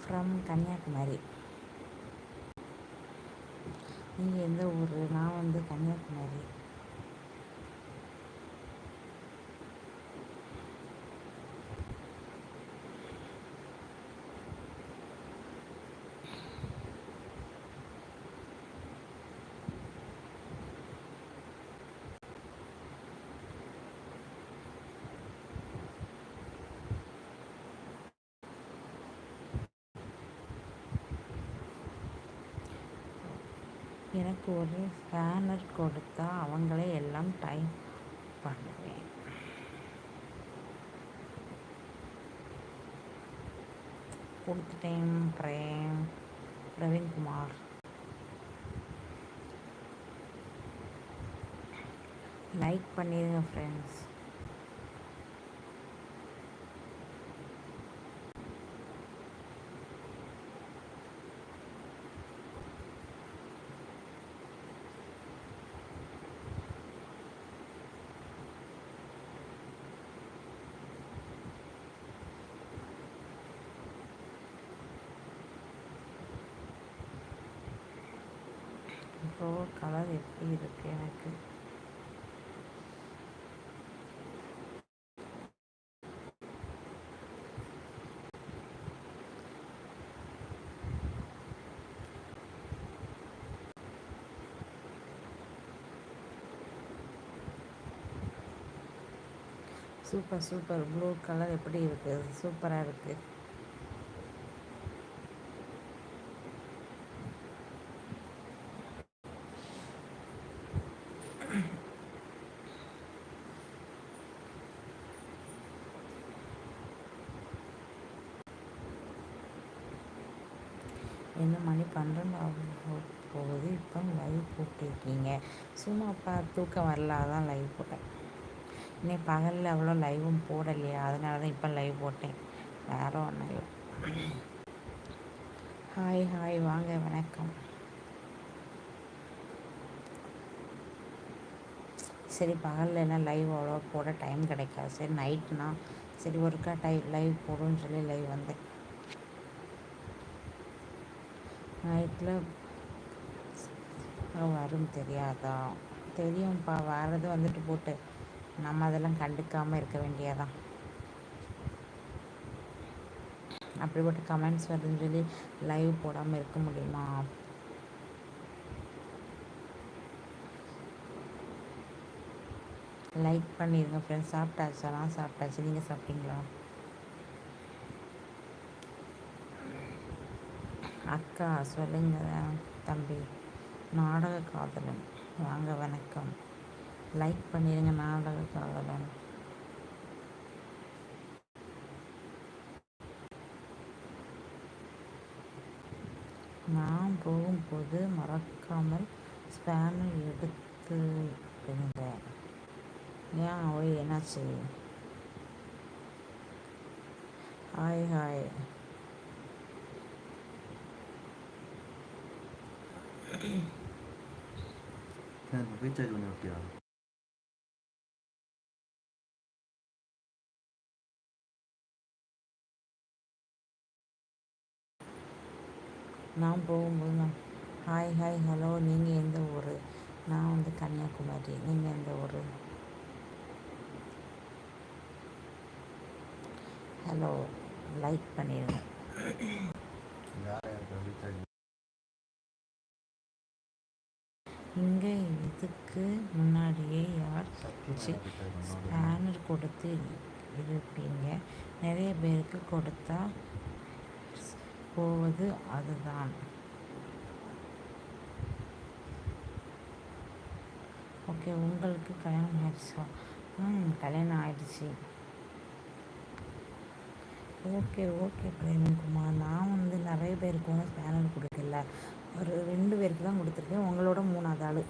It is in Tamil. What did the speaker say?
ஃப்ரம் கன்னியாகுமரி. நீங்கள் எந்த ஊர்? நான் வந்து கன்னியாகுமரி. எனக்கு ஒரு ஸ்பேனர் கொடுத்தா அவங்களே எல்லாம் டைப் பண்ணுவேன். கொடுத்துட்டேன். பிரவீன்குமார். லைக் பண்ணிடுங்க ஃப்ரெண்ட்ஸ். ப்ரோ கலர் எப்படி இருக்குது? எனக்கு சூப்பர் ப்ளூ கலர் எப்படி இருக்குது? சூப்பராக இருக்குது. என்ன மணி 12 போகுது, இப்போ லைவ் போட்டிருக்கீங்க? சும்மாப்பா தூக்கம் வரல, அதான் லைவ் போட்டேன். இன்னைக்கு பகலில் அவ்வளோ லைவும் போடலையா, அதனால தான் இப்போ லைவ் போட்டேன், வேறு ஒன்றும் இல்லை. ஹாய் வாங்க, வணக்கம். சரி, பகலில் எல்லாம் லைவ் அவ்வளோ போட டைம் கிடைக்காது. சரி நைட்டுனா சரி ஒருக்கா லைவ் போடுன்னு சொல்லி லைவ் வந்தேன். நைட்டில் வரும் தெரியாதா? தெரியும்ப்பா, வர்றது வந்துட்டு போட்டு நம்ம அதெல்லாம் கண்டுக்காமல் இருக்க வேண்டியதான். அப்படிப்பட்ட கமெண்ட்ஸ் வருதுன்னு சொல்லி லைவ் போடாமல் இருக்க முடியுமா? லைக் பண்ணிடுங்க ஃப்ரெண்ட்ஸ். சாப்பிட்டாச்சா? நான் சாப்பிட்டாச்சு. நீங்கள் சாப்பிட்டீங்களா? அக்கா சொல்லுங்க தம்பி. நாடக காதலன் வாங்க, வணக்கம். லைக் பண்ணிடுங்க. நாடக காதலன். நான் போகும்போது மறக்காமல் ஸ்பேனர் எடுத்துடுங்க. ஏன் ஓய், என்னாச்சு? ஹாய் ரீசார்ஜ் பண்ணி விட்டியா? நான் போகும்போது ஹாய் ஹலோ. நீங்கள் எந்த ஊர்? நான் வந்து கன்னியாகுமரி. நீங்கள் எந்த ஊர்? ஹலோ, லைக் பண்ணிடுங்க. இங்கே இதுக்கு முன்னாடியே யார் ஸ்பேனர் கொடுத்து இருப்பீங்க? நிறைய பேருக்கு கொடுத்தா போவது அதுதான். ஓகே, உங்களுக்கு கல்யாணம் ஆயிடுச்சா? கல்யாணம் ஆயிடுச்சு. ஓகே பிரேம்குமார். நான் வந்து நிறைய பேருக்கு வந்து ஸ்பேனர் கொடுக்கல, ஒரு 2 பேருக்கு தான் கொடுத்துருக்கேன். உங்களோட 3ஆவது ஆள்.